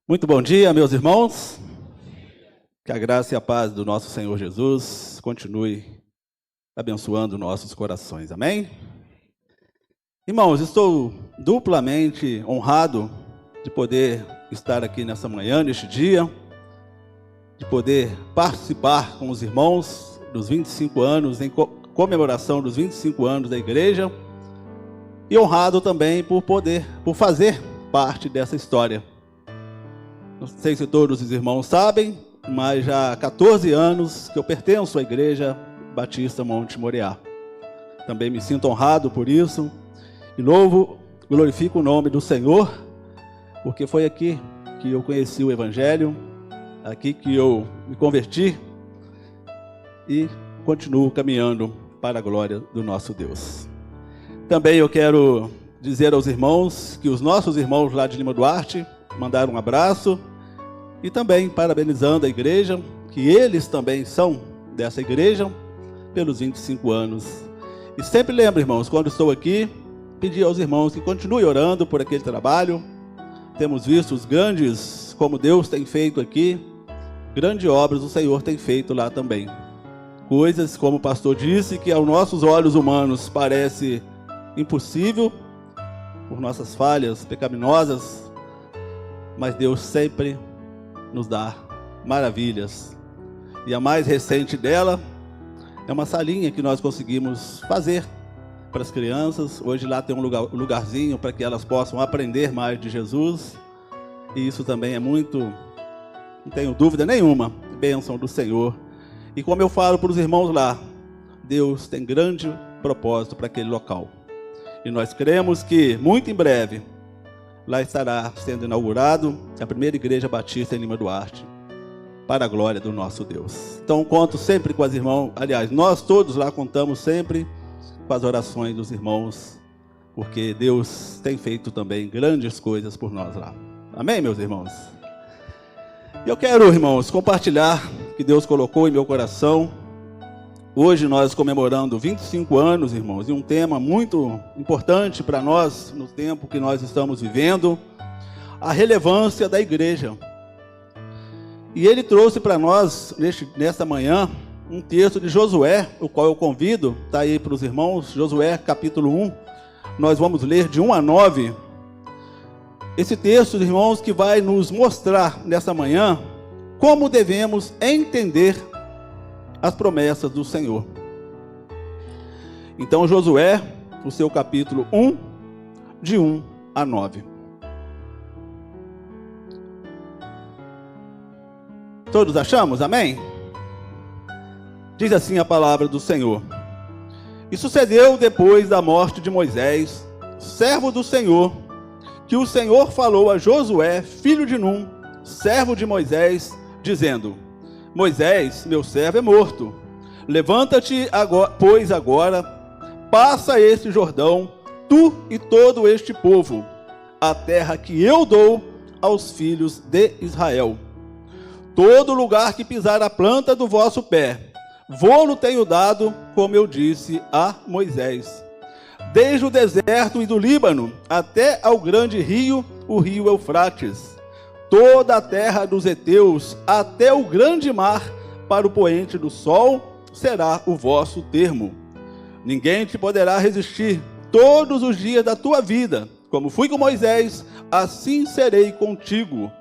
Muito bom dia, meus irmãos. Que a graça e a paz do nosso Senhor Jesus continue abençoando nossos corações. Amém? Irmãos, estou duplamente honrado de poder estar aqui nessa manhã, neste dia, de poder participar com os irmãos dos 25 anos, em comemoração dos 25 anos da igreja, e honrado também por fazer parte dessa história. Não sei se todos os irmãos sabem, mas já há 14 anos que eu pertenço à Igreja Batista Monte Moriá. Também me sinto honrado por isso e glorifico o nome do Senhor, porque foi aqui que eu conheci o Evangelho, aqui que eu me converti e continuo caminhando para a glória do nosso Deus. Também eu quero dizer aos irmãos que os nossos irmãos lá de Lima Duarte mandaram um abraço e também parabenizando a igreja, que eles também são dessa igreja, pelos 25 anos. E sempre lembro, irmãos, quando estou aqui, pedir aos irmãos que continuem orando por aquele trabalho. Temos visto os grandes, como Deus tem feito aqui, grandes obras o Senhor tem feito lá também. Coisas, como o pastor disse, que aos nossos olhos humanos parece impossível, por nossas falhas pecaminosas, mas Deus sempre nos dá maravilhas. E a mais recente dela é uma salinha que nós conseguimos fazer para as crianças. Hoje lá tem um lugarzinho para que elas possam aprender mais de Jesus. E isso também é muito, não tenho dúvida nenhuma, bênção do Senhor. E como eu falo para os irmãos lá, Deus tem grande propósito para aquele local. E nós cremos que muito em breve lá estará sendo inaugurado a primeira igreja batista em Lima Duarte, para a glória do nosso Deus. Então conto sempre com as irmãs, aliás, nós todos lá contamos sempre com as orações dos irmãos, porque Deus tem feito também grandes coisas por nós lá. Amém, meus irmãos? E eu quero, irmãos, compartilhar o que Deus colocou em meu coração. Hoje nós comemorando 25 anos, irmãos, e um tema muito importante para nós, no tempo que nós estamos vivendo, a relevância da igreja. E ele trouxe para nós, nesta manhã, um texto de Josué, o qual eu convido, está aí para os irmãos, Josué capítulo 1, nós vamos ler de 1 a 9. Esse texto, irmãos, que vai nos mostrar nessa manhã como devemos entender as promessas do Senhor. Então Josué, o seu capítulo 1, de 1 a 9. Todos achamos? Amém? Diz assim a palavra do Senhor. E sucedeu depois da morte de Moisés, servo do Senhor, que o Senhor falou a Josué, filho de Num, servo de Moisés, dizendo: Moisés, meu servo, é morto. Levanta-te, pois agora, passa este Jordão, tu e todo este povo, a terra que eu dou aos filhos de Israel. Todo lugar que pisar a planta do vosso pé, vô-lo tenho dado, como eu disse a Moisés. Desde o deserto e do Líbano, até ao grande rio, o rio Eufrates. Toda a terra dos heteus, até o grande mar, para o poente do sol, será o vosso termo. Ninguém te poderá resistir todos os dias da tua vida. Como fui com Moisés, assim serei contigo.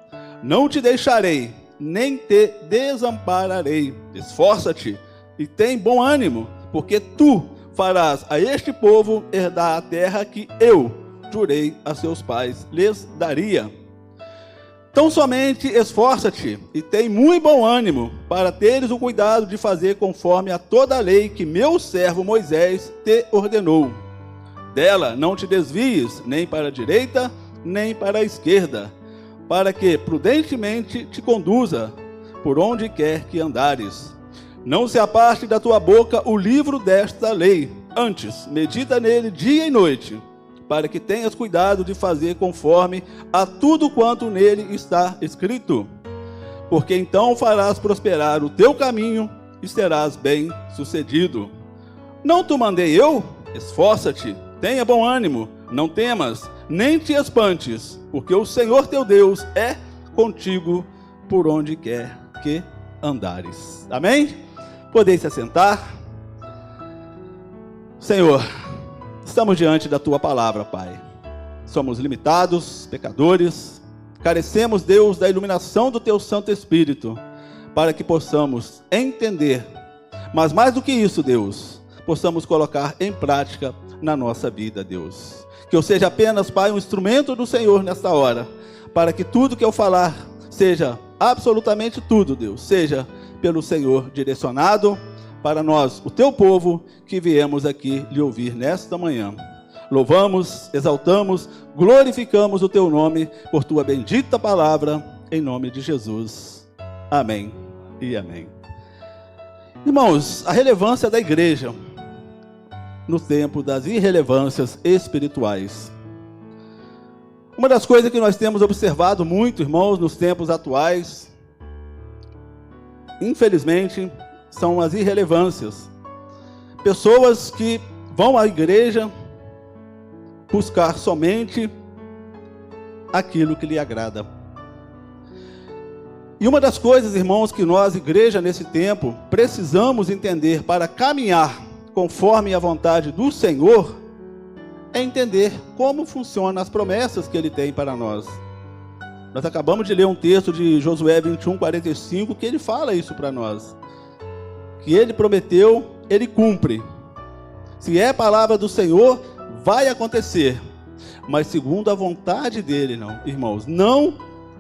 Não te deixarei, nem te desampararei. Esforça-te e tem bom ânimo, porque tu farás a este povo herdar a terra que eu jurei a seus pais lhes daria. Tão somente esforça-te e tem muito bom ânimo, para teres o cuidado de fazer conforme a toda a lei que meu servo Moisés te ordenou. Dela não te desvies, nem para a direita, nem para a esquerda, para que prudentemente te conduza por onde quer que andares. Não se aparte da tua boca o livro desta lei, antes medita nele dia e noite, para que tenhas cuidado de fazer conforme a tudo quanto nele está escrito. Porque então farás prosperar o teu caminho e serás bem-sucedido. Não te mandei eu? Esforça-te, tenha bom ânimo, não temas, nem te espantes, porque o Senhor teu Deus é contigo por onde quer que andares. Amém? Podeis se assentar. Senhor, estamos diante da Tua palavra, Pai. Somos limitados, pecadores, carecemos, Deus, da iluminação do Teu Santo Espírito, para que possamos entender, mas mais do que isso, Deus, possamos colocar em prática na nossa vida, Deus. Que eu seja apenas, Pai, um instrumento do Senhor nesta hora, para que tudo que eu falar seja, absolutamente tudo, Deus, seja pelo Senhor direcionado para nós, o Teu povo, que viemos aqui lhe ouvir nesta manhã. Louvamos, exaltamos, glorificamos o Teu nome por Tua bendita palavra, em nome de Jesus. Amém e amém. Irmãos, a relevância da igreja no tempo das irrelevâncias espirituais. Uma das coisas que nós temos observado muito, irmãos, nos tempos atuais, infelizmente, são as irrelevâncias. Pessoas que vão à igreja buscar somente aquilo que lhe agrada. E uma das coisas, irmãos, que nós, igreja, nesse tempo, precisamos entender para caminhar conforme a vontade do Senhor, é entender como funcionam as promessas que Ele tem para nós. Nós acabamos de ler um texto de Josué 21:45, que ele fala isso para nós. Que Ele prometeu, Ele cumpre. Se é a palavra do Senhor, vai acontecer. Mas segundo a vontade dEle, não, irmãos, não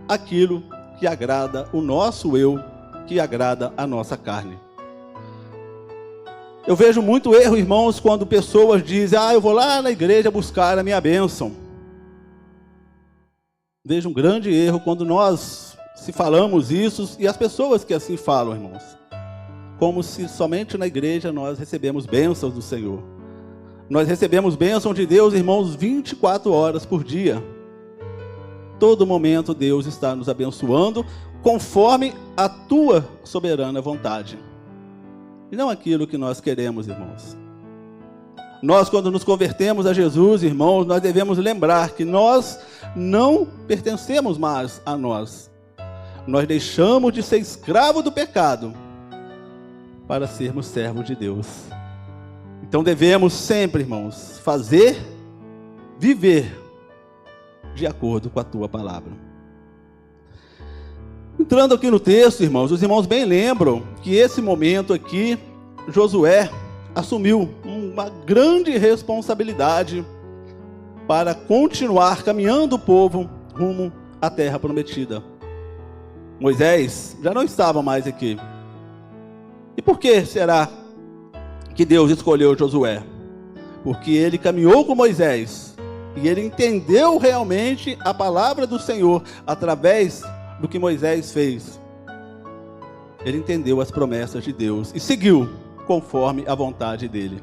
aquilo que agrada o nosso eu, que agrada a nossa carne. Eu vejo muito erro, irmãos, quando pessoas dizem, eu vou lá na igreja buscar a minha bênção. Vejo um grande erro quando nós se falamos isso, e as pessoas que assim falam, irmãos, como se somente na igreja nós recebemos bênçãos do Senhor. Nós recebemos bênção de Deus, irmãos, 24 horas por dia. Todo momento Deus está nos abençoando, conforme a Tua soberana vontade. E não aquilo que nós queremos, irmãos. Nós, quando nos convertemos a Jesus, irmãos, nós devemos lembrar que nós não pertencemos mais a nós. Nós deixamos de ser escravo do pecado para sermos servos de Deus. Então devemos sempre, irmãos, viver de acordo com a Tua palavra. Entrando aqui no texto, irmãos, os irmãos bem lembram que esse momento aqui, Josué assumiu uma grande responsabilidade para continuar caminhando o povo rumo à terra prometida. Moisés já não estava mais aqui. E por que será que Deus escolheu Josué? Porque ele caminhou com Moisés e ele entendeu realmente a palavra do Senhor através do que Moisés fez. Ele entendeu as promessas de Deus e seguiu conforme a vontade dele.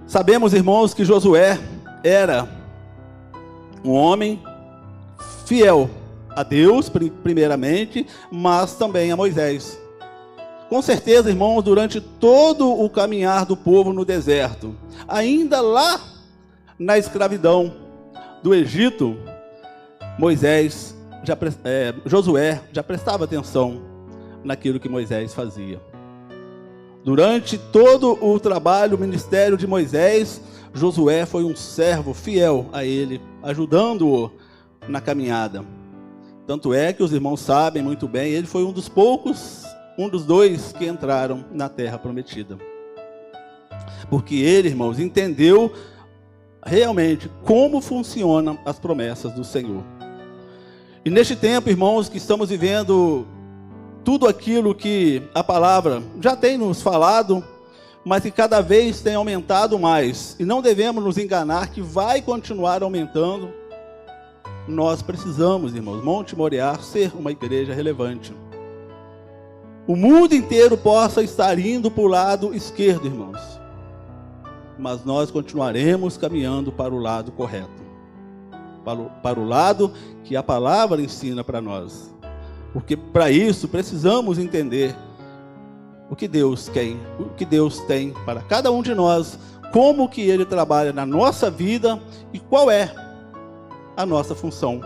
Sabemos, irmãos, que Josué era um homem fiel a Deus, primeiramente, mas também a Moisés. Com certeza, irmãos, durante todo o caminhar do povo no deserto, ainda lá na escravidão do Egito, Josué já prestava atenção naquilo que Moisés fazia. Durante todo o trabalho, o ministério de Moisés, Josué foi um servo fiel a ele, ajudando-o na caminhada. Tanto é que os irmãos sabem muito bem, ele foi um dos dois que entraram na terra prometida. Porque ele, irmãos, entendeu realmente como funcionam as promessas do Senhor. E neste tempo, irmãos, que estamos vivendo tudo aquilo que a palavra já tem nos falado, mas que cada vez tem aumentado mais, e não devemos nos enganar que vai continuar aumentando. Nós precisamos, irmãos, Monte Moriá ser uma igreja relevante. O mundo inteiro possa estar indo para o lado esquerdo, irmãos, mas nós continuaremos caminhando para o lado correto, para o lado que a palavra ensina para nós. Porque para isso precisamos entender o que Deus tem para cada um de nós, como que Ele trabalha na nossa vida e qual é a nossa função.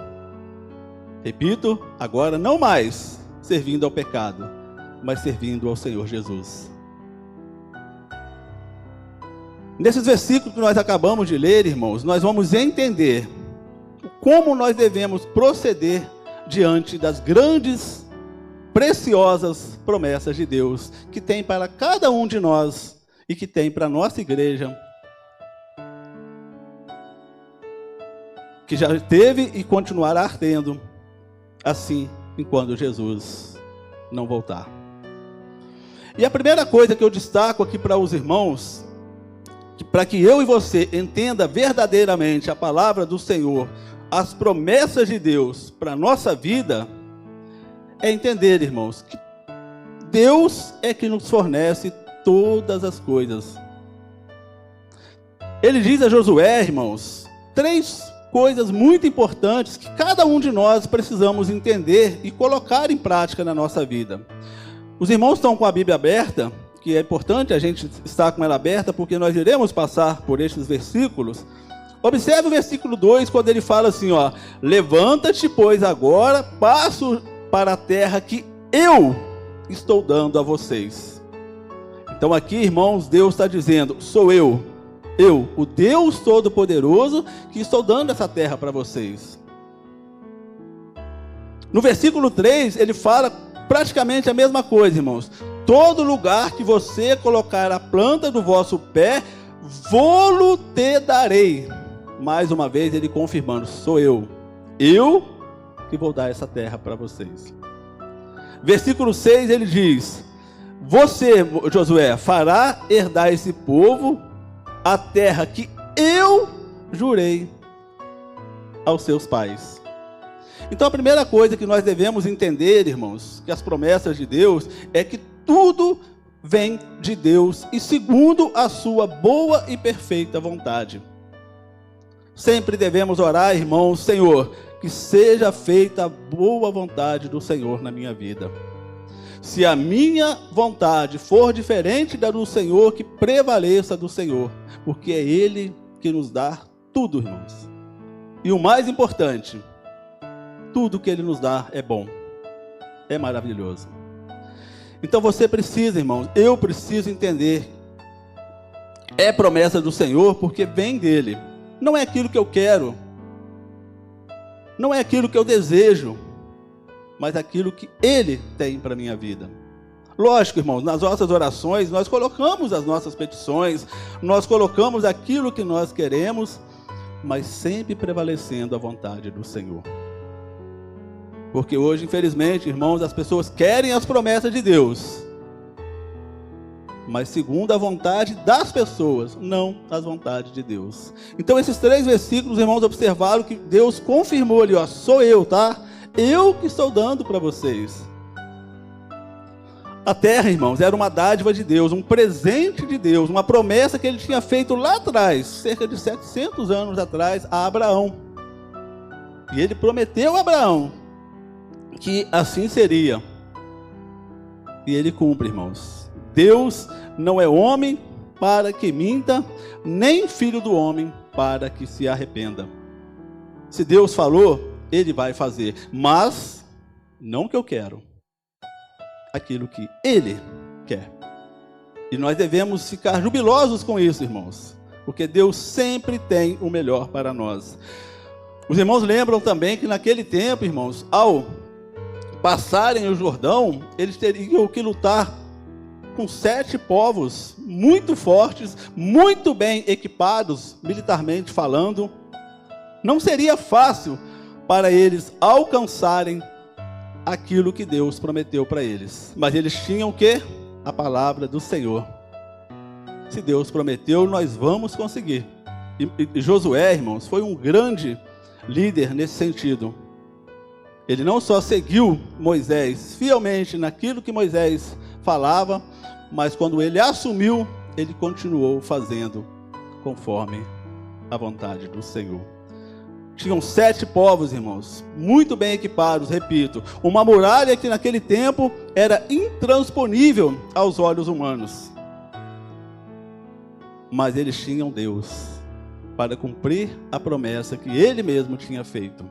Repito, agora não mais servindo ao pecado, mas servindo ao Senhor Jesus. Nesses versículos que nós acabamos de ler, irmãos, nós vamos entender como nós devemos proceder diante das grandes, preciosas promessas de Deus que tem para cada um de nós e que tem para a nossa igreja, que já teve e continuará tendo, assim, enquanto Jesus não voltar. E a primeira coisa que eu destaco aqui para os irmãos, para que eu e você entenda verdadeiramente a palavra do Senhor, as promessas de Deus para a nossa vida, é entender, irmãos, que Deus é que nos fornece todas as coisas. Ele diz a Josué, irmãos, 3 coisas muito importantes que cada um de nós precisamos entender e colocar em prática na nossa vida. Os irmãos estão com a Bíblia aberta, que é importante a gente estar com ela aberta, porque nós iremos passar por estes versículos. Observe o versículo 2, quando ele fala assim, ó: levanta-te, pois agora passo para a terra que eu estou dando a vocês. Então aqui, irmãos, Deus está dizendo, sou eu, o Deus Todo-Poderoso, que estou dando essa terra para vocês. No versículo 3, ele fala praticamente a mesma coisa, irmãos. Todo lugar que você colocar a planta do vosso pé, vô-lo te darei. Mais uma vez ele confirmando, sou eu que vou dar essa terra para vocês. Versículo 6 ele diz, você, Josué, fará herdar esse povo a terra que eu jurei aos seus pais. Então a primeira coisa que nós devemos entender, irmãos, que as promessas de Deus é que tudo vem de Deus e segundo a sua boa e perfeita vontade. Sempre devemos orar, irmãos, Senhor, que seja feita a boa vontade do Senhor na minha vida. Se a minha vontade for diferente da do Senhor, que prevaleça do Senhor, porque é Ele que nos dá tudo, irmãos. E o mais importante, tudo que Ele nos dá é bom, é maravilhoso. Então você precisa, irmãos, eu preciso entender, é promessa do Senhor porque vem dEle. Não é aquilo que eu quero, não é aquilo que eu desejo, mas aquilo que Ele tem para a minha vida. Lógico, irmãos, nas nossas orações nós colocamos as nossas petições, nós colocamos aquilo que nós queremos, mas sempre prevalecendo a vontade do Senhor. Porque hoje, infelizmente, irmãos, as pessoas querem as promessas de Deus, mas segundo a vontade das pessoas, não as vontades de Deus. Então esses 3 versículos, irmãos, observaram que Deus confirmou ali, ó, sou eu, tá? Eu que estou dando para vocês. A terra, irmãos, era uma dádiva de Deus, um presente de Deus, uma promessa que Ele tinha feito lá atrás, cerca de 700 anos atrás, a Abraão. E Ele prometeu a Abraão que assim seria. E Ele cumpre, irmãos. Deus não é homem para que minta, nem filho do homem para que se arrependa. Se Deus falou, Ele vai fazer, mas não o que eu quero, aquilo que Ele quer. E nós devemos ficar jubilosos com isso, irmãos, porque Deus sempre tem o melhor para nós. Os irmãos lembram também que naquele tempo, irmãos, ao passarem o Jordão, eles teriam que lutar com 7 povos muito fortes, muito bem equipados, militarmente falando. Não seria fácil para eles alcançarem aquilo que Deus prometeu para eles. Mas eles tinham o quê? A palavra do Senhor. Se Deus prometeu, nós vamos conseguir. E Josué, irmãos, foi um grande líder nesse sentido. Ele não só seguiu Moisés fielmente naquilo que Moisés falava, mas quando ele assumiu, ele continuou fazendo conforme a vontade do Senhor. Tinham 7 povos, irmãos, muito bem equipados, repito. Uma muralha que naquele tempo era intransponível aos olhos humanos. Mas eles tinham Deus para cumprir a promessa que Ele mesmo tinha feito.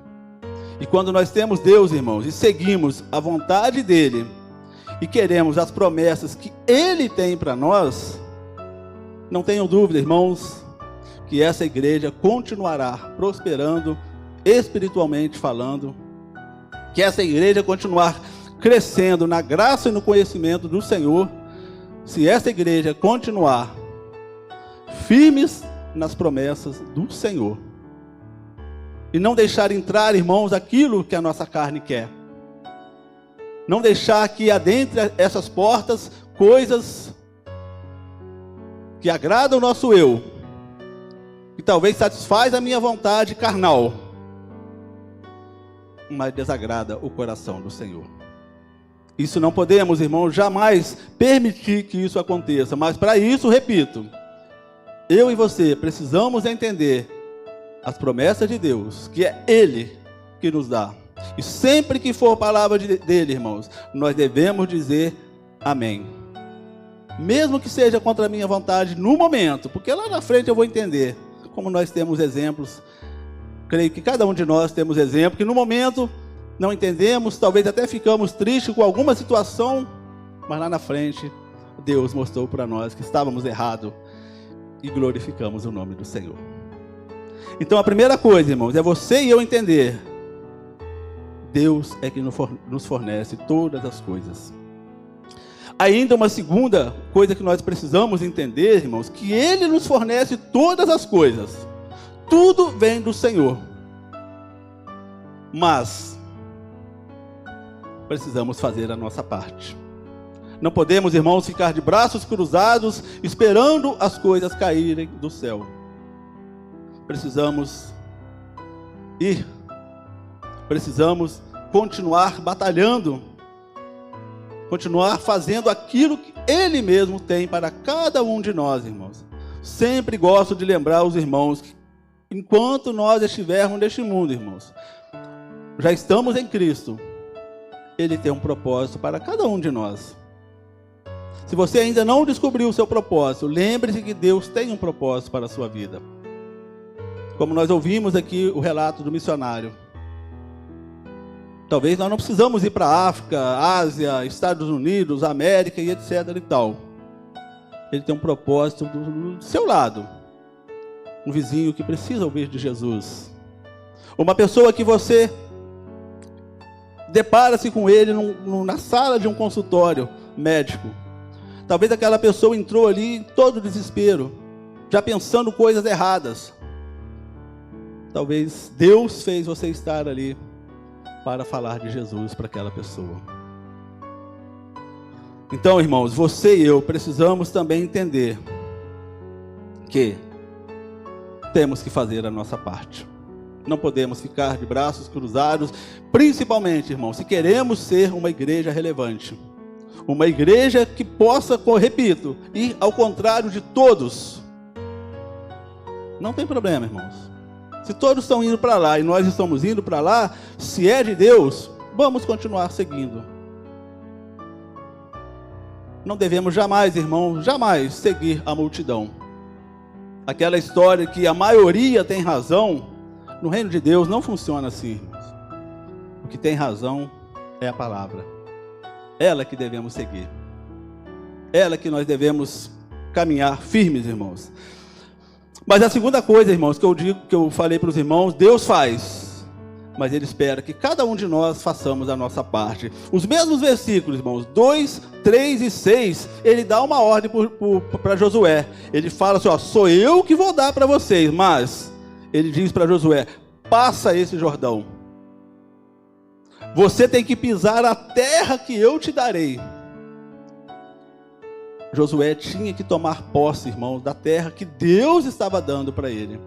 E quando nós temos Deus, irmãos, e seguimos a vontade dEle, e queremos as promessas que Ele tem para nós, não tenham dúvida, irmãos, que essa igreja continuará prosperando, espiritualmente falando, que essa igreja continuar crescendo na graça e no conhecimento do Senhor, se essa igreja continuar firmes nas promessas do Senhor, e não deixar entrar, irmãos, aquilo que a nossa carne quer. Não deixar que adentre essas portas coisas que agradam o nosso eu, que talvez satisfaz a minha vontade carnal, mas desagrada o coração do Senhor. Isso não podemos, irmãos, jamais permitir que isso aconteça. Mas para isso, repito, eu e você precisamos entender as promessas de Deus, que é Ele que nos dá. E sempre que for palavra dele, irmãos, nós devemos dizer amém. Mesmo que seja contra a minha vontade no momento, porque lá na frente eu vou entender. Como nós temos exemplos, creio que cada um de nós temos exemplos, que no momento não entendemos, talvez até ficamos tristes com alguma situação, mas lá na frente Deus mostrou para nós que estávamos errados e glorificamos o nome do Senhor. Então a primeira coisa, irmãos, é você e eu entender: Deus é que nos fornece todas as coisas. Ainda uma segunda coisa que nós precisamos entender, irmãos, que Ele nos fornece todas as coisas. Tudo vem do Senhor. Mas precisamos fazer a nossa parte. Não podemos, irmãos, ficar de braços cruzados esperando as coisas caírem do céu. Precisamos ir. Precisamos continuar batalhando. Continuar fazendo aquilo que Ele mesmo tem para cada um de nós, irmãos. Sempre gosto de lembrar os irmãos que enquanto nós estivermos neste mundo, irmãos, já estamos em Cristo. Ele tem um propósito para cada um de nós. Se você ainda não descobriu o seu propósito, lembre-se que Deus tem um propósito para a sua vida. Como nós ouvimos aqui o relato do missionário. Talvez nós não precisamos ir para a África, Ásia, Estados Unidos, América e etc. e tal. Ele tem um propósito do seu lado. Um vizinho que precisa ouvir de Jesus. Uma pessoa que você depara-se com ele na sala de um consultório médico. Talvez aquela pessoa entrou ali em todo desespero, já pensando coisas erradas. Talvez Deus fez você estar ali para falar de Jesus para aquela pessoa. Então, irmãos, você e eu precisamos também entender que temos que fazer a nossa parte. Não podemos ficar de braços cruzados, principalmente, irmãos, se queremos ser uma igreja relevante. Uma igreja que possa, repito, ir ao contrário de todos. Não tem problema, irmãos. Se todos estão indo para lá e nós estamos indo para lá, se é de Deus, vamos continuar seguindo. Não devemos jamais, irmãos, jamais seguir a multidão. Aquela história que a maioria tem razão, no reino de Deus não funciona assim, irmãos. O que tem razão é a palavra. Ela que devemos seguir. Ela que nós devemos caminhar firmes, irmãos. Mas a segunda coisa, irmãos, que eu falei para os irmãos, Deus faz, mas Ele espera que cada um de nós façamos a nossa parte. Os mesmos versículos, irmãos, 2, 3 e 6, Ele dá uma ordem para Josué. Ele fala assim, ó, sou eu que vou dar para vocês, mas Ele diz para Josué, passa esse Jordão. Você tem que pisar a terra que eu te darei. Josué tinha que tomar posse, irmãos, da terra que Deus estava dando para ele.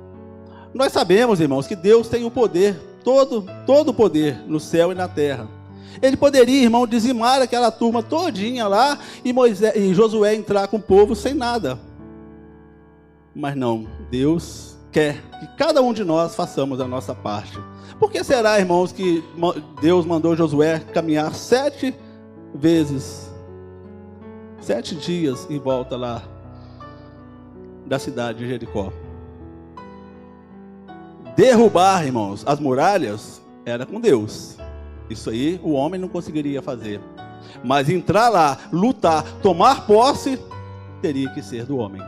Nós sabemos, irmãos, que Deus tem o poder, todo o poder no céu e na terra. Ele poderia, irmão, dizimar aquela turma todinha lá e Josué entrar com o povo sem nada. Mas não, Deus quer que cada um de nós façamos a nossa parte. Por que será, irmãos, que Deus mandou Josué caminhar 7 vezes, 7 dias em volta lá da cidade de Jericó? Derrubar, irmãos, as muralhas era com Deus. Isso aí o homem não conseguiria fazer. Mas entrar lá, lutar, tomar posse, teria que ser do homem.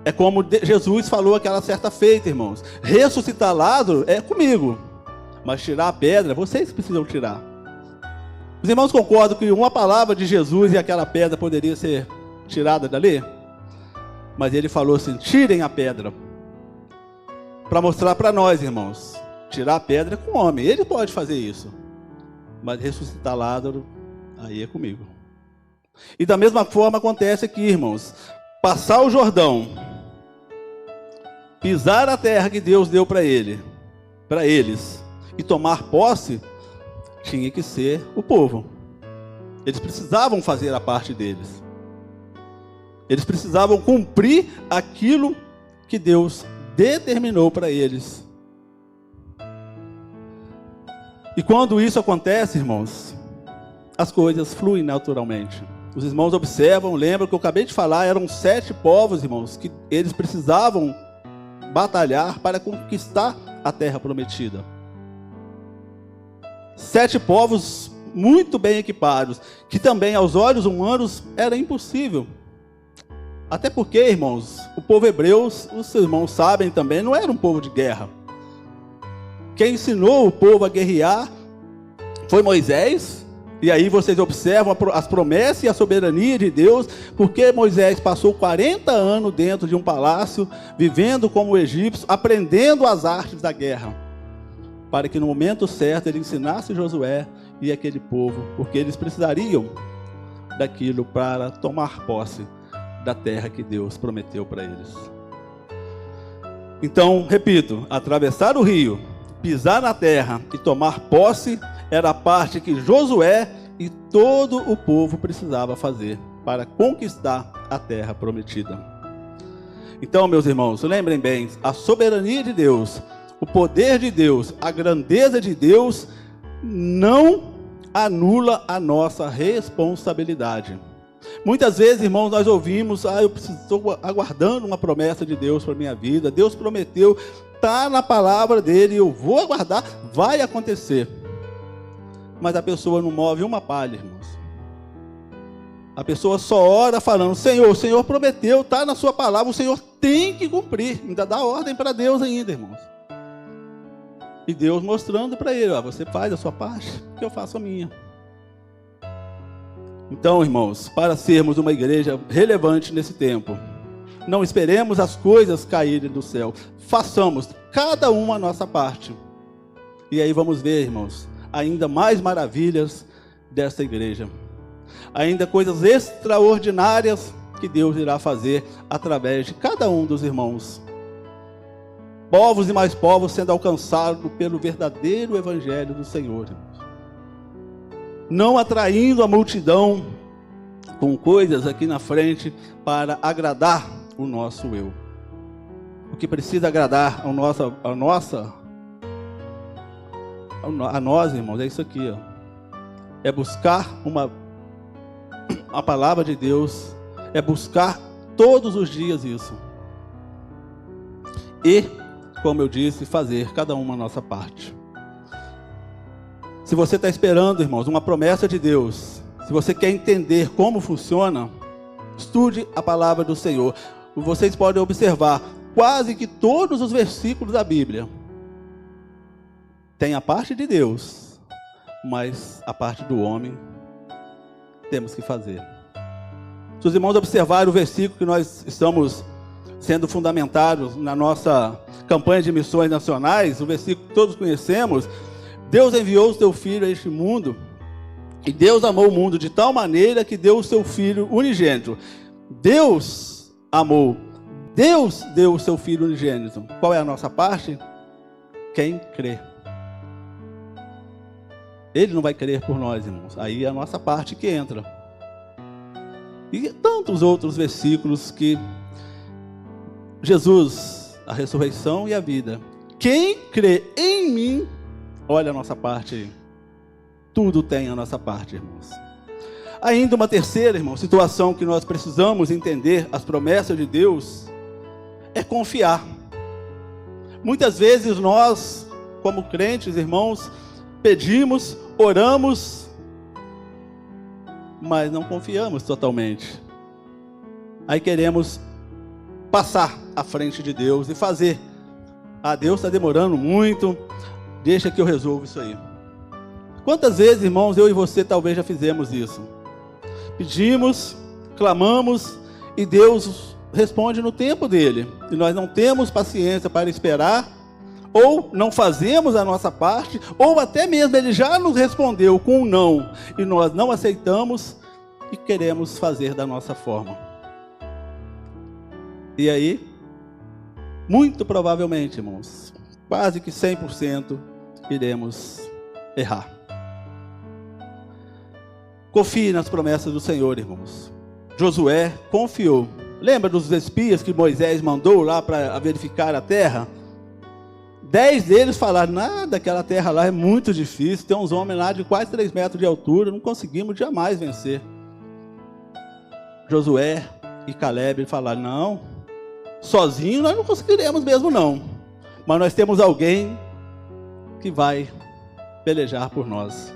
É como Jesus falou aquela certa feita, irmãos. Ressuscitar Lázaro é comigo, mas tirar a pedra, vocês precisam tirar. Os irmãos concordam que uma palavra de Jesus e aquela pedra poderia ser tirada dali? Mas ele falou assim, tirem a pedra. Para mostrar para nós, irmãos, tirar a pedra é com o homem, ele pode fazer isso. Mas ressuscitar Lázaro, aí é comigo. E da mesma forma acontece aqui, irmãos. Passar o Jordão, pisar a terra que Deus deu para eles, e tomar posse, tinha que ser o povo. Eles precisavam fazer a parte deles. Eles precisavam cumprir aquilo que Deus determinou para eles. E quando isso acontece, irmãos, as coisas fluem naturalmente. Os irmãos observam, lembram que eu acabei de falar, eram 7 povos, irmãos, que eles precisavam batalhar para conquistar a terra prometida. 7 povos muito bem equipados, que também aos olhos humanos era impossível. Até porque, irmãos, o povo hebreu, os irmãos sabem também, não era um povo de guerra. Quem ensinou o povo a guerrear foi Moisés. E aí vocês observam as promessas e a soberania de Deus, porque Moisés passou 40 anos dentro de um palácio, vivendo como egípcio, aprendendo as artes da guerra, para que no momento certo ele ensinasse Josué e aquele povo, porque eles precisariam daquilo para tomar posse da terra que Deus prometeu para eles. Então, repito, atravessar o rio, pisar na terra e tomar posse era a parte que Josué e todo o povo precisava fazer para conquistar a terra prometida. Então, meus irmãos, lembrem bem, a soberania de Deus, o poder de Deus, a grandeza de Deus não anula a nossa responsabilidade. Muitas vezes, irmãos, nós ouvimos, eu estou aguardando uma promessa de Deus para a minha vida, Deus prometeu, está na palavra dele, eu vou aguardar, vai acontecer. Mas a pessoa não move uma palha, irmãos. A pessoa só ora falando, Senhor, o Senhor prometeu, está na sua palavra, o Senhor tem que cumprir. Ainda dá ordem para Deus ainda, irmãos. E Deus mostrando para ele, você faz a sua parte, que eu faço a minha. Então, irmãos, para sermos uma igreja relevante nesse tempo, não esperemos as coisas caírem do céu. Façamos cada uma a nossa parte. E aí vamos ver, irmãos, ainda mais maravilhas desta igreja. Ainda coisas extraordinárias que Deus irá fazer através de cada um dos irmãos. Povos e mais povos sendo alcançados pelo verdadeiro evangelho do Senhor, irmãos. Não atraindo a multidão com coisas aqui na frente para agradar o nosso eu. O que precisa agradar a nós, irmãos, é isso aqui, é buscar a palavra de Deus, é buscar todos os dias isso. E, como eu disse, fazer cada uma a nossa parte. Se você está esperando, irmãos, uma promessa de Deus, se você quer entender como funciona, estude a palavra do Senhor. Vocês podem observar, quase que todos os versículos da Bíblia tem a parte de Deus, mas a parte do homem temos que fazer. Se os irmãos observarem o versículo que nós estamos sendo fundamentados na nossa campanha de missões nacionais, o versículo que todos conhecemos, Deus enviou o seu Filho a este mundo, e Deus amou o mundo de tal maneira que deu o seu Filho unigênito. Deus amou, Deus deu o seu Filho unigênito. Qual é a nossa parte? Quem crê. Ele não vai crer por nós, irmãos. Aí é a nossa parte que entra. E tantos outros versículos que Jesus, a ressurreição e a vida. Quem crê em mim, olha a nossa parte aí. Tudo tem a nossa parte, irmãos. Ainda uma terceira, irmão, situação que nós precisamos entender as promessas de Deus é confiar. Muitas vezes nós como crentes, irmãos, pedimos, oramos, mas não confiamos totalmente. Aí queremos passar à frente de Deus e fazer. Ah, Deus está demorando muito, deixa que eu resolvo isso aí. Quantas vezes, irmãos, eu e você talvez já fizemos isso? Pedimos, clamamos e Deus responde no tempo dele. E nós não temos paciência para esperar, ou não fazemos a nossa parte, ou até mesmo ele já nos respondeu com um não, e nós não aceitamos e queremos fazer da nossa forma. E aí, muito provavelmente, irmãos, quase que 100% iremos errar. Confie nas promessas do Senhor, irmãos. Josué confiou. Lembra dos espias que Moisés mandou lá para verificar a terra? 10 deles falaram, nada, aquela terra lá é muito difícil, tem uns homens lá de quase 3 metros de altura, não conseguimos jamais vencer. Josué e Caleb falaram, não, sozinho nós não conseguiremos mesmo não, mas nós temos alguém que vai pelejar por nós,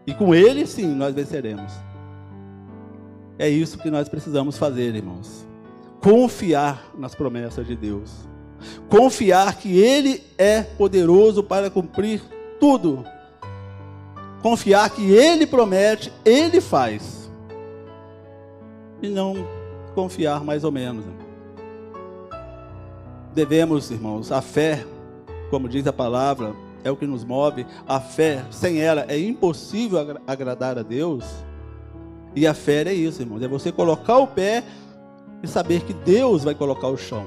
e com ele sim nós venceremos. É isso que nós precisamos fazer, irmãos, confiar nas promessas de Deus, confiar que Ele é poderoso para cumprir tudo, confiar que Ele promete, Ele faz, e não confiar mais ou menos. Devemos, irmãos, a fé, como diz a palavra, é o que nos move. A fé, sem ela é impossível agradar a Deus. E a fé é isso, irmãos, é você colocar o pé e saber que Deus vai colocar o chão.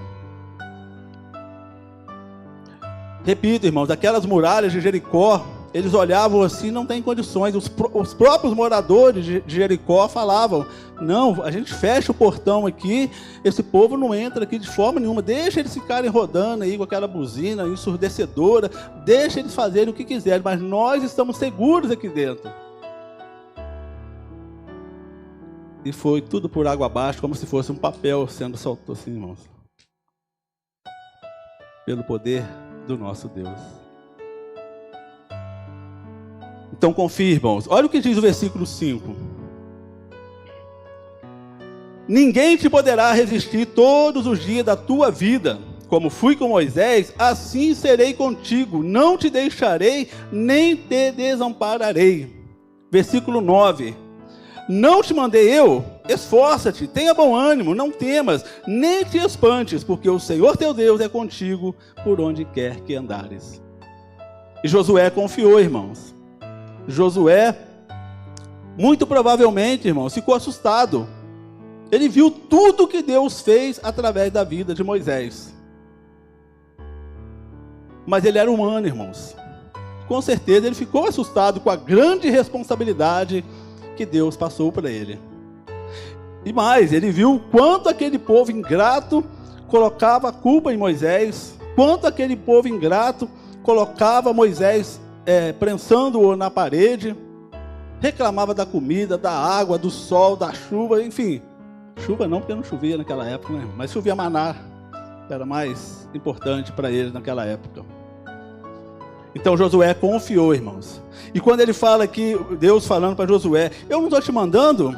Repito, irmãos, aquelas muralhas de Jericó, eles olhavam assim, não tem condições. Os próprios moradores de Jericó falavam, não, a gente fecha o portão aqui, esse povo não entra aqui de forma nenhuma, deixa eles ficarem rodando aí com aquela buzina ensurdecedora, deixa eles fazerem o que quiserem, mas nós estamos seguros aqui dentro. E foi tudo por água abaixo, como se fosse um papel sendo soltado assim, irmãos. Pelo poder do nosso Deus. Então confie, irmãos. Olha o que diz o versículo 5. Ninguém te poderá resistir todos os dias da tua vida. Como fui com Moisés, assim serei contigo. Não te deixarei, nem te desampararei. Versículo 9. Não te mandei eu? Esforça-te, tenha bom ânimo, não temas, nem te espantes, porque o Senhor teu Deus é contigo por onde quer que andares. E Josué confiou, irmãos. Josué, muito provavelmente, irmãos, ficou assustado. Ele viu tudo que Deus fez através da vida de Moisés. Mas ele era humano, irmãos. Com certeza ele ficou assustado com a grande responsabilidade que Deus passou para ele. E mais, ele viu quanto aquele povo ingrato colocava a culpa em Moisés, quanto aquele povo ingrato colocava Moisés prensando-o na parede, reclamava da comida, da água, do sol, da chuva, enfim. Chuva não, porque não chovia naquela época, né? Mas chovia maná, que era mais importante para eles naquela época. Então Josué confiou, irmãos. E quando ele fala aqui, Deus falando para Josué, eu não estou te mandando,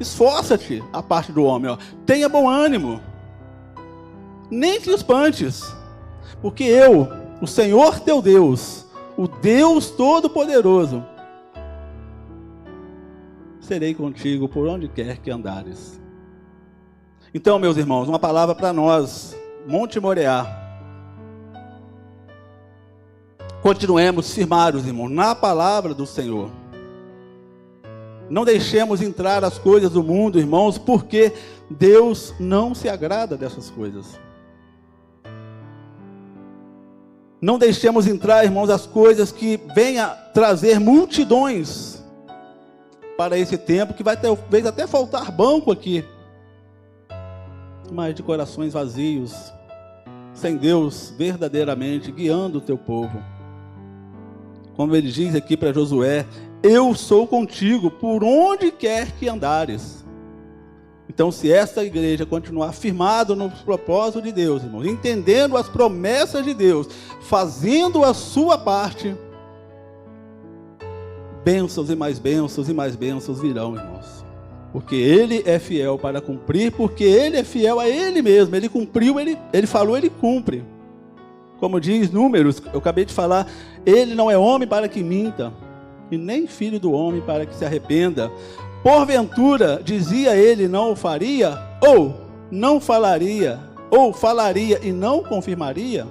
esforça-te, a parte do homem, ó, tenha bom ânimo, nem te espantes, porque eu, o Senhor teu Deus, o Deus Todo-Poderoso, serei contigo por onde quer que andares. Então, meus irmãos, uma palavra para nós, Monte Moriá. Continuemos firmados, irmãos, na palavra do Senhor. Não deixemos entrar as coisas do mundo, irmãos, porque Deus não se agrada dessas coisas. Não deixemos entrar, irmãos, as coisas que venham trazer multidões para esse tempo, que vai talvez até faltar banco aqui, mas de corações vazios, sem Deus verdadeiramente guiando o teu povo. Como ele diz aqui para Josué, eu sou contigo por onde quer que andares. Então Então, se esta igreja continuar firmada nos propósitos de Deus, irmãos, entendendo as promessas de Deus, fazendo a sua parte, bênçãos e mais bênçãos virão, irmãos. Porque Ele é fiel para cumprir, porque Ele é fiel a Ele mesmo. Ele cumpriu, Ele falou, Ele cumpre. Como diz Números, eu acabei de falar, Ele não é homem para que minta, e nem filho do homem para que se arrependa. Porventura, dizia Ele, não o faria, ou não falaria, ou falaria e não confirmaria?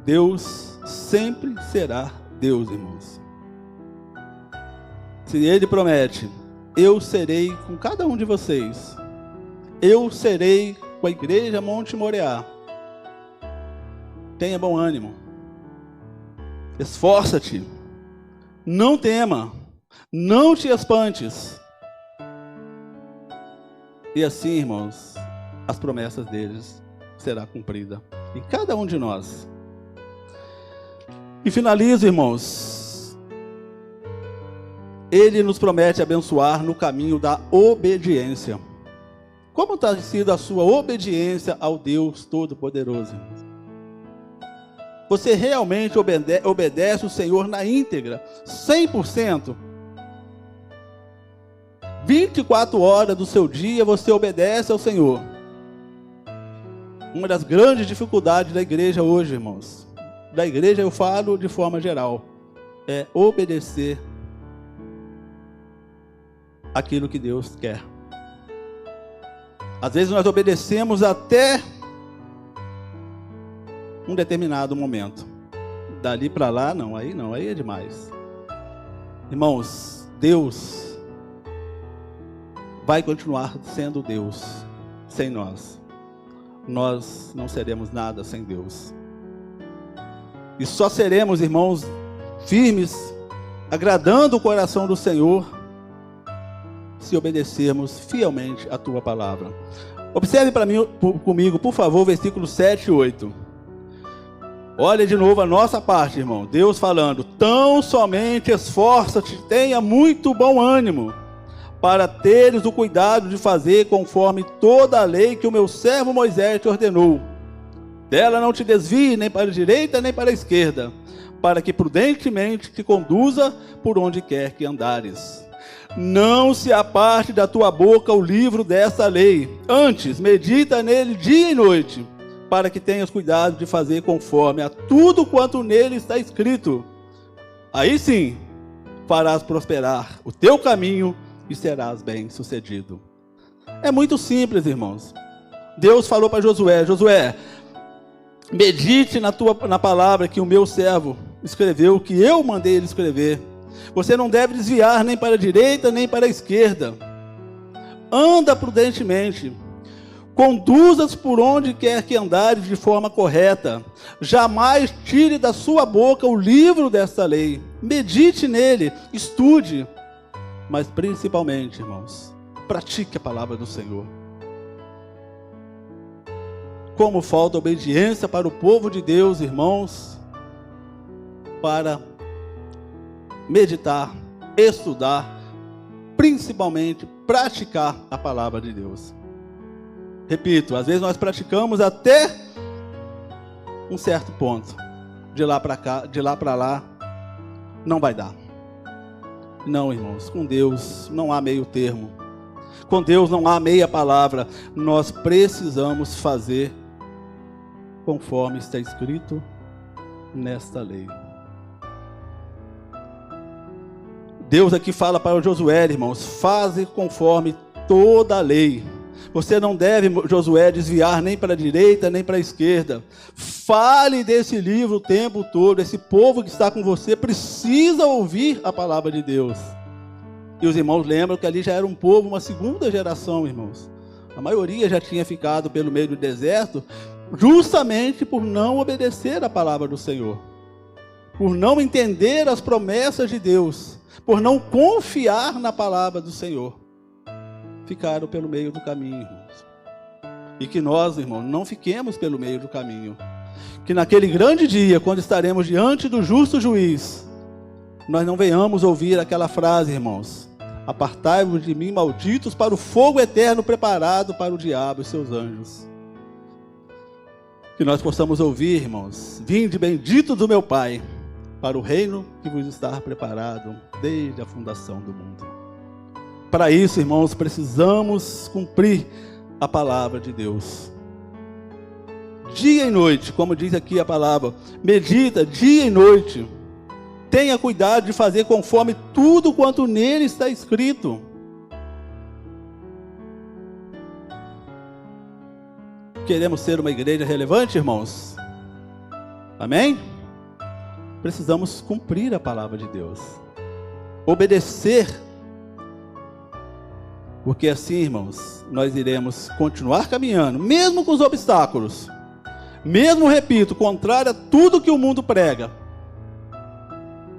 Deus sempre será Deus, irmãos. Se Ele promete, eu serei com cada um de vocês, eu serei com a igreja Monte Moriá. Tenha bom ânimo, esforça-te, não tema, não te espantes. E assim, irmãos, as promessas deles serão cumpridas em cada um de nós. E finalizo, irmãos, Ele nos promete abençoar no caminho da obediência. Como está sido a sua obediência ao Deus Todo-Poderoso, irmãos? Você realmente obedece o Senhor na íntegra, 100%? 24 horas do seu dia você obedece ao Senhor. Uma das grandes dificuldades da igreja hoje, irmãos, da igreja eu falo de forma geral, é obedecer aquilo que Deus quer. Às vezes nós obedecemos até um determinado momento. Dali para lá, não, aí é demais. Irmãos, Deus vai continuar sendo Deus sem nós. Nós não seremos nada sem Deus. E só seremos, irmãos, firmes, agradando o coração do Senhor, se obedecermos fielmente a tua palavra. Observe para mim, comigo, por favor, versículos 7 e 8. Olha de novo a nossa parte, irmão. Deus falando: tão somente esforça-te, tenha muito bom ânimo, para teres o cuidado de fazer conforme toda a lei que o meu servo Moisés te ordenou. Dela não te desvie nem para a direita nem para a esquerda, para que prudentemente te conduza por onde quer que andares. Não se aparte da tua boca o livro desta lei, antes medita nele dia e noite, para que tenhas cuidado de fazer conforme a tudo quanto nele está escrito. Aí sim, farás prosperar o teu caminho e serás bem-sucedido. É muito simples, irmãos. Deus falou para Josué: Josué, medite na palavra que o meu servo escreveu, que eu mandei ele escrever. Você não deve desviar nem para a direita nem para a esquerda. Anda prudentemente. Conduzas por onde quer que andares de forma correta. Jamais tire da sua boca o livro desta lei. Medite nele, estude. Mas principalmente, irmãos, pratique a palavra do Senhor. Como falta obediência para o povo de Deus, irmãos, para meditar, estudar, principalmente praticar a palavra de Deus. Repito, às vezes nós praticamos até um certo ponto. De lá para cá, de lá para lá, não vai dar. Não, irmãos, com Deus não há meio termo. Com Deus não há meia palavra. Nós precisamos fazer conforme está escrito nesta lei. Deus aqui fala para o Josué, irmãos: faze conforme toda a lei. Você não deve, Josué, desviar nem para a direita, nem para a esquerda. Fale desse livro o tempo todo. Esse povo que está com você precisa ouvir a palavra de Deus. E os irmãos lembram que ali já era um povo, uma segunda geração, irmãos. A maioria já tinha ficado pelo meio do deserto, justamente por não obedecer a palavra do Senhor. Por não entender as promessas de Deus. Por não confiar na palavra do Senhor. Ficaram pelo meio do caminho, irmãos. E que nós, irmãos, não fiquemos pelo meio do caminho. Que naquele grande dia, quando estaremos diante do justo juiz, nós não venhamos ouvir aquela frase, irmãos: Apartai-vos de mim, malditos, para o fogo eterno preparado para o diabo e seus anjos. Que nós possamos ouvir, irmãos: vinde bendito do meu Pai, para o reino que vos está preparado desde a fundação do mundo. Para isso, irmãos, precisamos cumprir a palavra de Deus. Dia e noite, como diz aqui a palavra, medita dia e noite. Tenha cuidado de fazer conforme tudo quanto nele está escrito. Queremos ser uma igreja relevante, irmãos? Amém? Precisamos cumprir a palavra de Deus. Obedecer. Porque assim, irmãos, nós iremos continuar caminhando, mesmo com os obstáculos. Mesmo, repito, contrário a tudo que o mundo prega.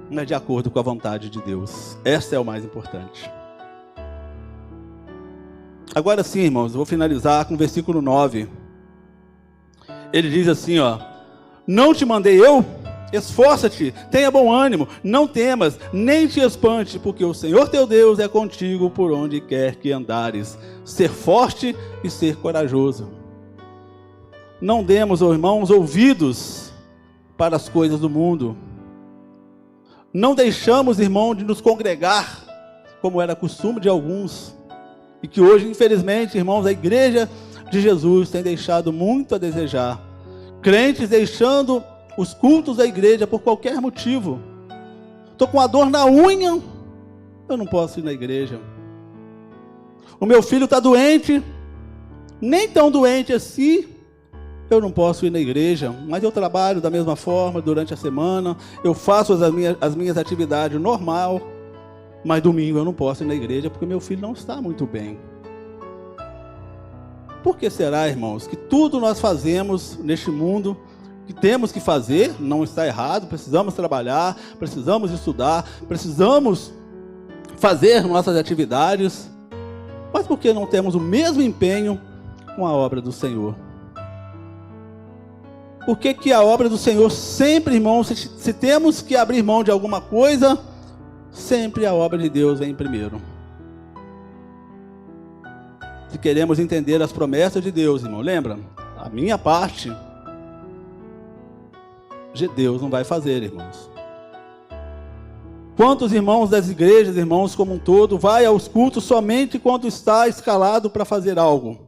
Mas de acordo com a vontade de Deus. Essa é o mais importante. Agora sim, irmãos, eu vou finalizar com o versículo 9. Ele diz assim, ó: não te mandei eu? Esforça-te, tenha bom ânimo, não temas, nem te espante, porque o Senhor teu Deus é contigo por onde quer que andares. Ser forte e ser corajoso. Não demos, irmãos, ouvidos para as coisas do mundo. Não deixamos, irmão, de nos congregar, como era costume de alguns, e que hoje, infelizmente, irmãos, a igreja de Jesus tem deixado muito a desejar. Crentes deixando os cultos da igreja por qualquer motivo. Estou com a dor na unha, eu não posso ir na igreja. O meu filho está doente, nem tão doente assim, eu não posso ir na igreja, mas eu trabalho da mesma forma durante a semana, eu faço as minhas atividades normal, mas domingo eu não posso ir na igreja porque meu filho não está muito bem. Por que será, irmãos, que tudo nós fazemos neste mundo, que temos que fazer, não está errado, precisamos trabalhar, precisamos estudar, precisamos fazer nossas atividades, mas por que não temos o mesmo empenho com a obra do Senhor? Por que a obra do Senhor sempre, irmãos, se temos que abrir mão de alguma coisa, sempre a obra de Deus vem primeiro? Se queremos entender as promessas de Deus, irmão, lembra? A minha parte, Deus não vai fazer, irmãos. Quantos irmãos das igrejas, irmãos como um todo, vai aos cultos somente quando está escalado para fazer algo?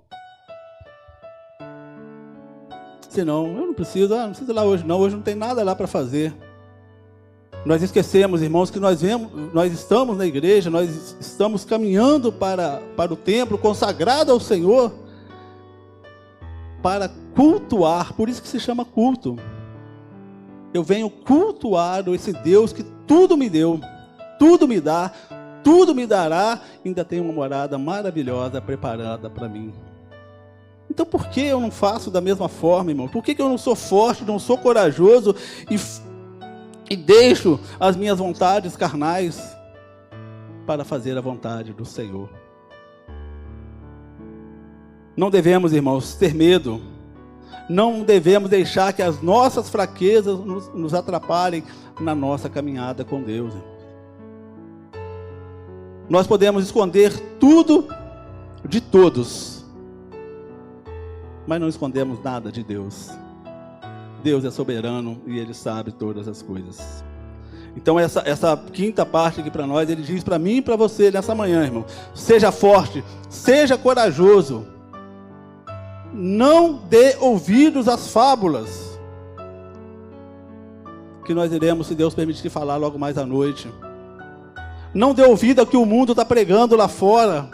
Senão, eu não preciso ir lá hoje não tem nada lá para fazer. Nós esquecemos, irmãos, que nós estamos na igreja, nós estamos caminhando para o templo consagrado ao Senhor, para cultuar, por isso que se chama culto. Eu venho cultuar esse Deus que tudo me deu, tudo me dá, tudo me dará, ainda tem uma morada maravilhosa preparada para mim. Então por que eu não faço da mesma forma, irmão? Por que eu não sou forte, não sou corajoso e deixo as minhas vontades carnais para fazer a vontade do Senhor? Não devemos, irmãos, ter medo. Não devemos deixar que as nossas fraquezas nos atrapalhem na nossa caminhada com Deus. Nós podemos esconder tudo de todos, mas não escondemos nada de Deus. Deus é soberano e Ele sabe todas as coisas. Então essa quinta parte aqui para nós, Ele diz para mim e para você nessa manhã, irmão: seja forte, seja corajoso. Não dê ouvidos às fábulas, que nós iremos, se Deus permitir, falar logo mais à noite. Não dê ouvido ao que o mundo está pregando lá fora,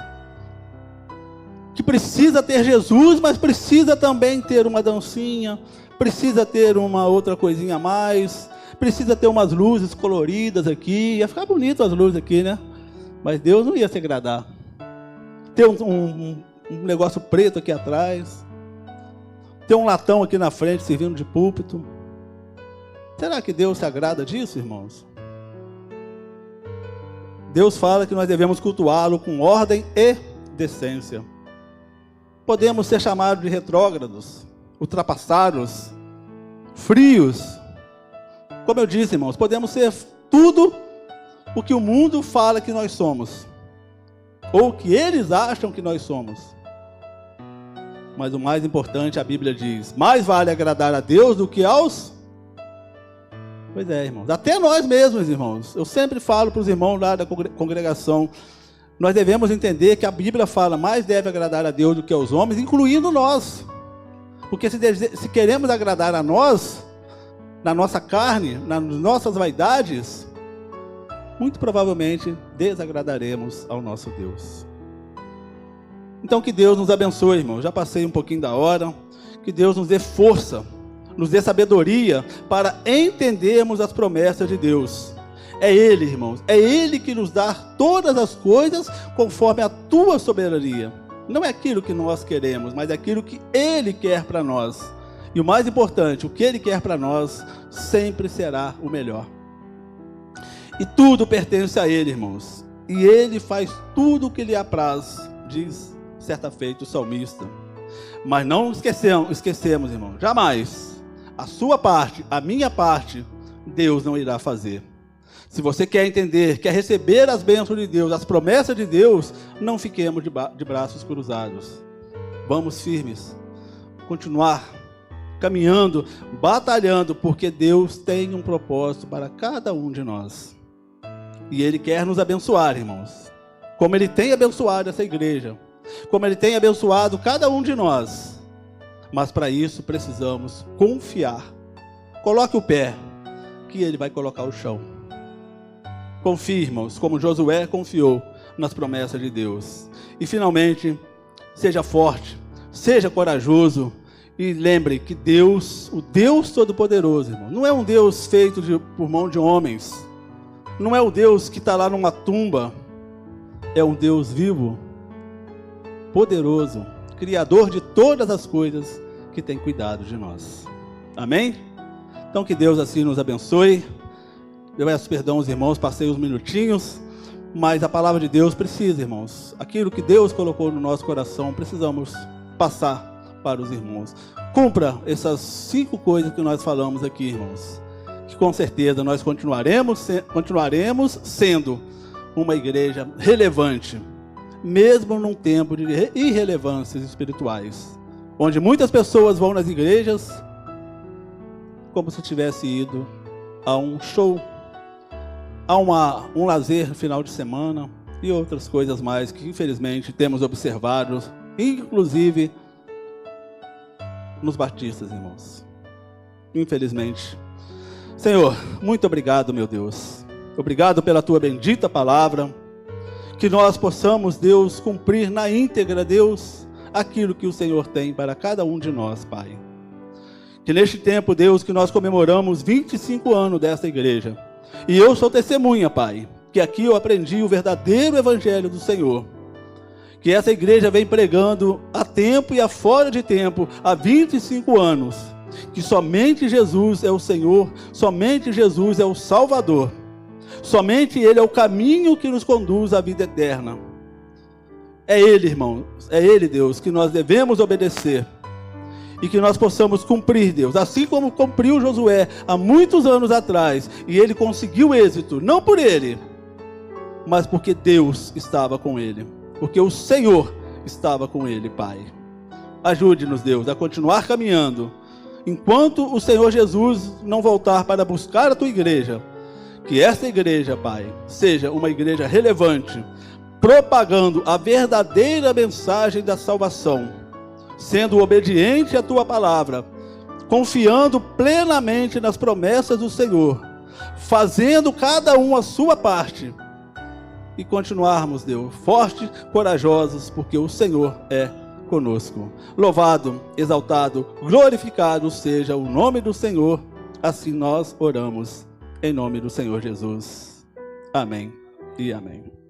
que precisa ter Jesus, mas precisa também ter uma dancinha, precisa ter uma outra coisinha a mais, precisa ter umas luzes coloridas aqui. Ia ficar bonito as luzes aqui, né? Mas Deus não ia se agradar. Ter um negócio preto aqui atrás, ter um latão aqui na frente servindo de púlpito. Será que Deus se agrada disso, irmãos? Deus fala que nós devemos cultuá-lo com ordem e decência. Podemos ser chamados de retrógrados, ultrapassados, frios. Como eu disse, irmãos, podemos ser tudo o que o mundo fala que nós somos. ou o que eles acham que nós somos. Mas o mais importante, a Bíblia diz, mais vale agradar a Deus do que aos... Pois é, irmãos, até nós mesmos, irmãos. Eu sempre falo para os irmãos lá da congregação, nós devemos entender que a Bíblia fala, mais deve agradar a Deus do que aos homens, incluindo nós. Porque se queremos agradar a nós, na nossa carne, nas nossas vaidades, muito provavelmente desagradaremos ao nosso Deus. Então que Deus nos abençoe, irmão. Já passei um pouquinho da hora. Que Deus nos dê força, nos dê sabedoria para entendermos as promessas de Deus. É Ele, irmãos, é Ele que nos dá todas as coisas conforme a tua soberania. Não é aquilo que nós queremos, mas é aquilo que Ele quer para nós. E o mais importante, o que Ele quer para nós sempre será o melhor. E tudo pertence a Ele, irmãos. E Ele faz tudo o que lhe apraz, diz certa feita o salmista. Mas não esquecemos, irmão, jamais, a sua parte, a minha parte, Deus não irá fazer. Se você quer entender, quer receber as bênçãos de Deus, as promessas de Deus, não fiquemos de braços cruzados. Vamos firmes, continuar caminhando, batalhando, porque Deus tem um propósito para cada um de nós. E Ele quer nos abençoar, irmãos, como Ele tem abençoado essa igreja, como Ele tem abençoado cada um de nós. Mas para isso precisamos confiar. Coloque o pé, que Ele vai colocar o chão. Confie, irmãos, como Josué confiou nas promessas de Deus. E finalmente, seja forte, seja corajoso. E lembre que Deus, o Deus Todo-Poderoso, irmão, não é um Deus feito por mão de homens. Não é o Deus que está lá numa tumba. É um Deus vivo, poderoso, Criador de todas as coisas, que tem cuidado de nós. Amém? Então que Deus assim nos abençoe. Eu peço perdão aos irmãos, passei uns minutinhos, mas a palavra de Deus precisa, irmãos. Aquilo que Deus colocou no nosso coração, precisamos passar para os irmãos. Cumpra essas 5 coisas que nós falamos aqui, irmãos. Que com certeza nós continuaremos sendo uma igreja relevante, mesmo num tempo de irrelevâncias espirituais, onde muitas pessoas vão nas igrejas como se tivesse ido a um show, a um lazer no final de semana e outras coisas mais que infelizmente temos observado, inclusive nos batistas, irmãos. Infelizmente. Senhor, muito obrigado, meu Deus. Obrigado pela tua bendita palavra. Que nós possamos, Deus, cumprir na íntegra, Deus, aquilo que o Senhor tem para cada um de nós, Pai. Que neste tempo, Deus, que nós comemoramos 25 anos desta igreja. E eu sou testemunha, Pai, que aqui eu aprendi o verdadeiro evangelho do Senhor. Que essa igreja vem pregando a tempo e a fora de tempo, há 25 anos. Que somente Jesus é o Senhor, somente Jesus é o Salvador. Somente Ele é o caminho que nos conduz à vida eterna. É Ele, irmão, é Ele, Deus, que nós devemos obedecer. E que nós possamos cumprir, Deus, assim como cumpriu Josué há muitos anos atrás. E ele conseguiu êxito, não por ele, mas porque Deus estava com ele. Porque o Senhor estava com ele, Pai. Ajude-nos, Deus, a continuar caminhando. Enquanto o Senhor Jesus não voltar para buscar a tua igreja, que esta igreja, Pai, seja uma igreja relevante, propagando a verdadeira mensagem da salvação, sendo obediente à tua palavra, confiando plenamente nas promessas do Senhor, fazendo cada um a sua parte, e continuarmos, Deus, fortes, corajosos, porque o Senhor é conosco. Louvado, exaltado, glorificado seja o nome do Senhor. Assim nós oramos, em nome do Senhor Jesus. Amém e amém.